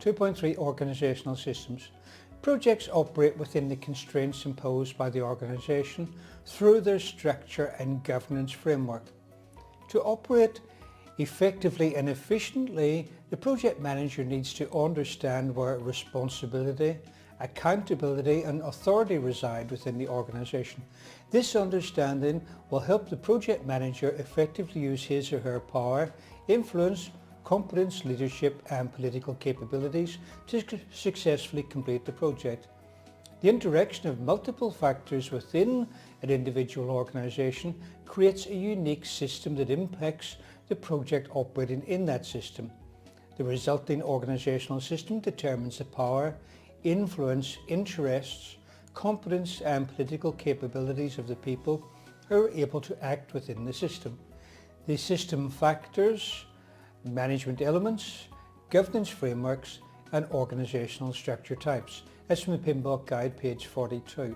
2.3 Organisational systems. Projects operate within the constraints imposed by the organisation through their structure and governance framework. To operate effectively and efficiently, the project manager needs to understand where responsibility, accountability and authority reside within the organisation. This understanding will help the project manager effectively use his or her power, influence, competence, leadership and political capabilities to successfully complete the project. The interaction of multiple factors within an individual organisation creates a unique system that impacts the project operating in that system. The resulting organisational system determines the power, influence, interests, competence and political capabilities of the people who are able to act within the system. The system factors, management elements, governance frameworks and organisational structure types. That's from the PMBOK Guide, page 42.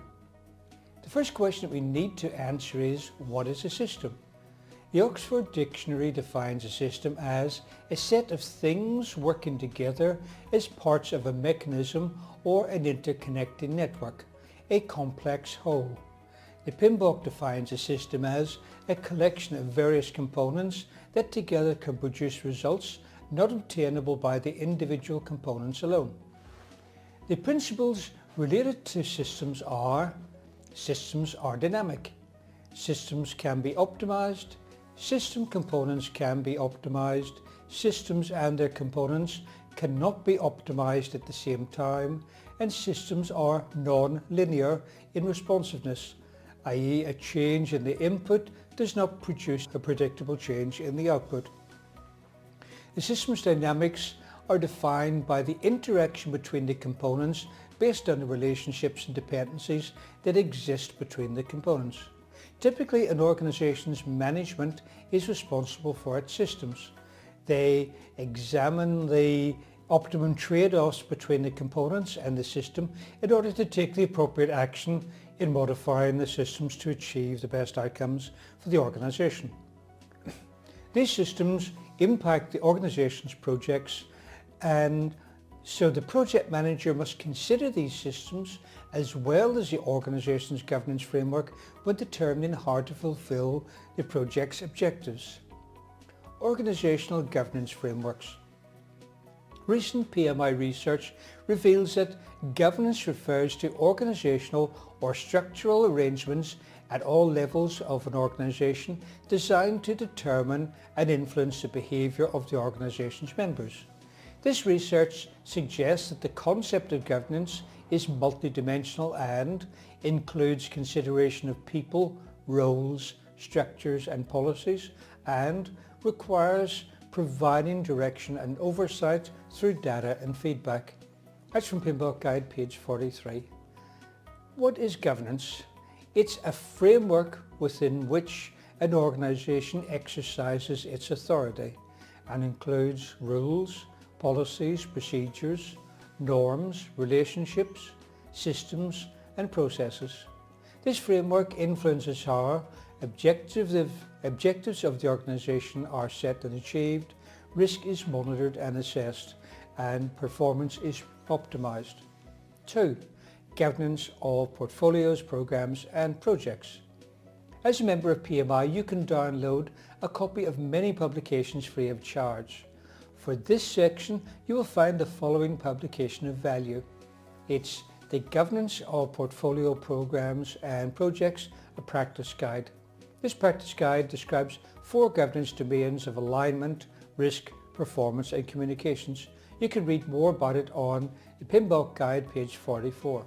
The first question that we need to answer is, what is a system? The Oxford Dictionary defines a system as a set of things working together as parts of a mechanism or an interconnecting network, a complex whole. The PMBOK defines a system as a collection of various components that together can produce results not obtainable by the individual components alone. The principles related to systems are dynamic. Systems can be optimized. System components can be optimized. Systems and their components cannot be optimized at the same time. And systems are non-linear in responsiveness, i.e. a change in the input does not produce a predictable change in the output. The system's dynamics are defined by the interaction between the components based on the relationships and dependencies that exist between the components. Typically, an organization's management is responsible for its systems. They examine the optimum trade-offs between the components and the system in order to take the appropriate action in modifying the systems to achieve the best outcomes for the organization. These systems impact the organization's projects, and so the project manager must consider these systems as well as the organization's governance framework when determining how to fulfill the project's objectives. Organizational governance frameworks. Recent PMI research reveals that governance refers to organizational or structural arrangements at all levels of an organization designed to determine and influence the behavior of the organization's members. This research suggests that the concept of governance is multidimensional and includes consideration of people, roles, structures and policies, and requires providing direction and oversight through data and feedback. That's from PMBOK Guide, page 43. What is governance? It's a framework within which an organization exercises its authority and includes rules, policies, procedures, norms, relationships, systems and processes. This framework influences how objectives of the organization are set and achieved, risk is monitored and assessed, and performance is optimized. 2. Governance of portfolios, programs and projects. As a member of PMI, you can download a copy of many publications free of charge. For this section, you will find the following publication of value. It's the Governance of Portfolio Programs and Projects, a Practice Guide. This practice guide describes 4 governance domains of alignment, risk, performance and communications. You can read more about it on the PMBOK Guide, page 44.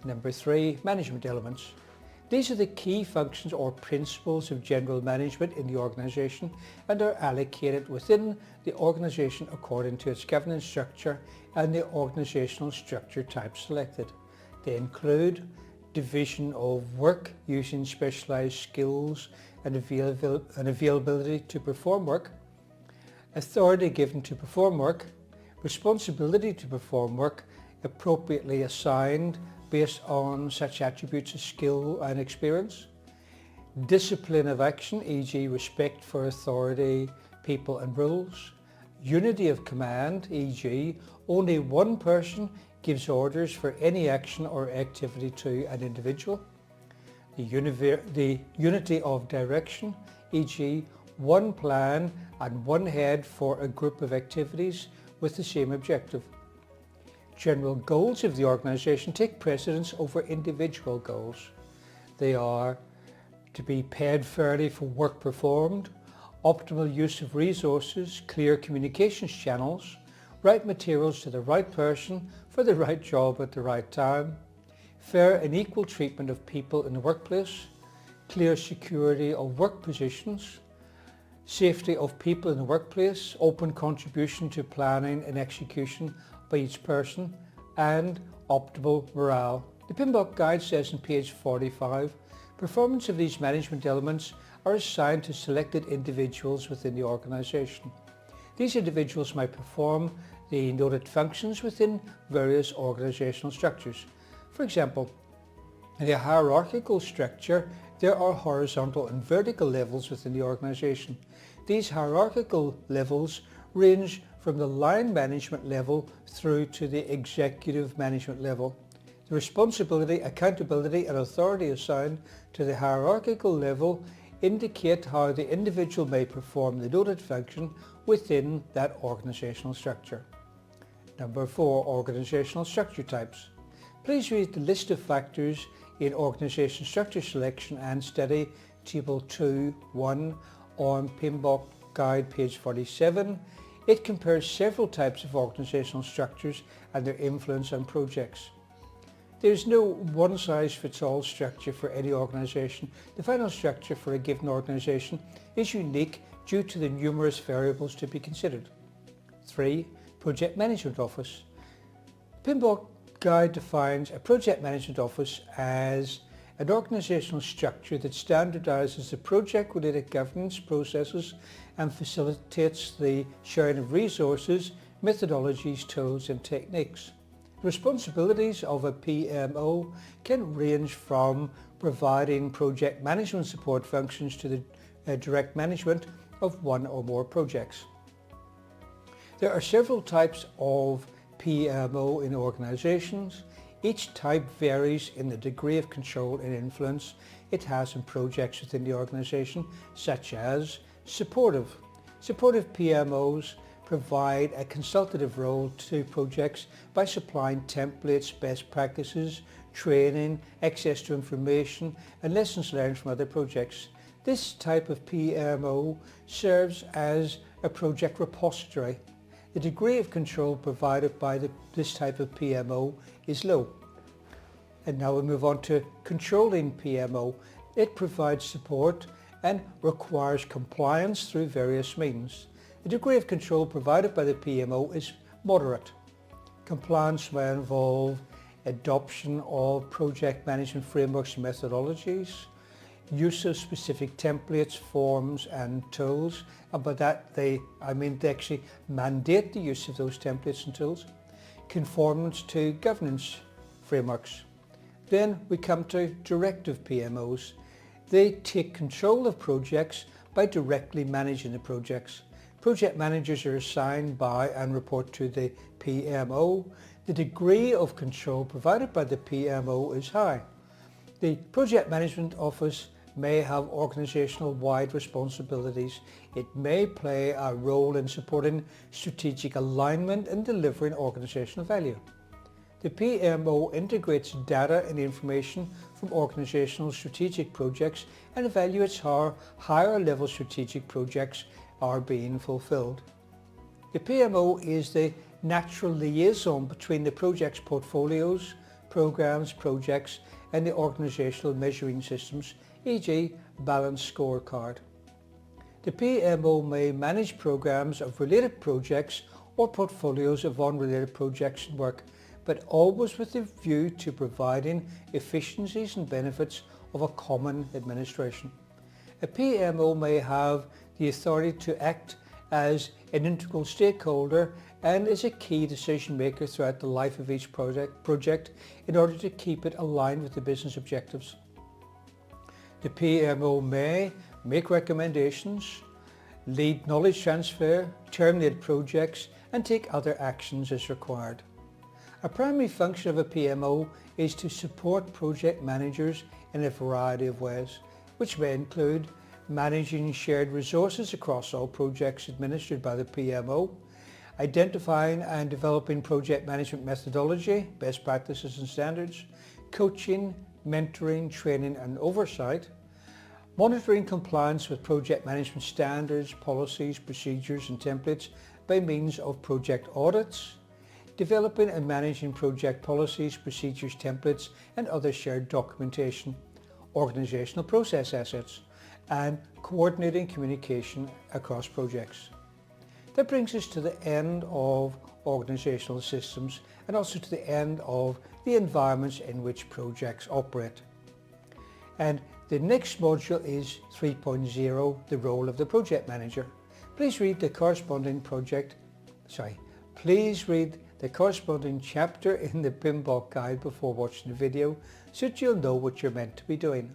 Number 3, management elements. These are the key functions or principles of general management in the organization and are allocated within the organization according to its governance structure and the organizational structure type selected. They include division of work using specialized skills and availability to perform work, authority given to perform work, responsibility to perform work appropriately assigned based on such attributes as skill and experience, discipline of action, e.g. respect for authority, people and rules, unity of command, e.g. only one person gives orders for any action or activity to an individual. The unity of direction, e.g. one plan and one head for a group of activities with the same objective. General goals of the organisation take precedence over individual goals. They are to be paid fairly for work performed, optimal use of resources, clear communications channels, right materials to the right person for the right job at the right time, fair and equal treatment of people in the workplace, clear security of work positions, safety of people in the workplace, open contribution to planning and execution by each person, and optimal morale. The PMBOK guide says on page 45, performance of these management elements are assigned to selected individuals within the organisation. These individuals might perform the noted functions within various organisational structures. For example, in the hierarchical structure, there are horizontal and vertical levels within the organisation. These hierarchical levels range from the line management level through to the executive management level. The responsibility, accountability and authority assigned to the hierarchical level indicate how the individual may perform the noted function within that organisational structure. Number 4, organisational structure types. Please read the list of factors in organisation structure selection and study table 2.1 on PMBOK guide page 47. It compares several types of organisational structures and their influence on projects. There is no one-size-fits-all structure for any organisation. The final structure for a given organisation is unique due to the numerous variables to be considered. 3. Project Management Office. PMBOK guide defines a project management office as an organisational structure that standardises the project-related governance processes and facilitates the sharing of resources, methodologies, tools and techniques. Responsibilities of a PMO can range from providing project management support functions to the direct management of one or more projects. There are several types of PMO in organisations. Each type varies in the degree of control and influence it has on projects within the organisation, such as supportive. Supportive PMOs provide a consultative role to projects by supplying templates, best practices, training, access to information and lessons learned from other projects. This type of PMO serves as a project repository. The degree of control provided by this type of PMO is low. And now we move on to controlling PMO. It provides support and requires compliance through various means. The degree of control provided by the PMO is moderate. Compliance may involve adoption of project management frameworks and methodologies, use of specific templates, forms and tools, and by that they actually mandate the use of those templates and tools, conformance to governance frameworks. Then we come to directive PMOs. They take control of projects by directly managing the projects. Project managers are assigned by and report to the PMO. The degree of control provided by the PMO is high. The Project Management Office may have organisational-wide responsibilities. It may play a role in supporting strategic alignment and delivering organisational value. The PMO integrates data and information from organisational strategic projects and evaluates how higher level strategic projects are being fulfilled. The PMO is the natural liaison between the project's portfolios, programmes, projects and the organisational measuring systems, e.g. balanced scorecard. The PMO may manage programmes of related projects or portfolios of unrelated projects and work, but always with a view to providing efficiencies and benefits of a common administration. A PMO may have the authority to act as an integral stakeholder and is a key decision maker throughout the life of each project in order to keep it aligned with the business objectives. The PMO may make recommendations lead knowledge transfer, terminate projects and take other actions as required. A primary function of a PMO is to support project managers in a variety of ways, which may include managing shared resources across all projects administered by the PMO, identifying and developing project management methodology, best practices and standards, coaching, mentoring, training and oversight, monitoring compliance with project management standards, policies, procedures and templates by means of project audits, developing and managing project policies, procedures, templates and other shared documentation, organisational process assets, and coordinating communication across projects. That brings us to the end of organisational systems and also to the end of the environments in which projects operate. And the next module is 3.0, the role of the project manager. Please read the corresponding chapter in the PMBOK guide before watching the video so that you'll know what you're meant to be doing.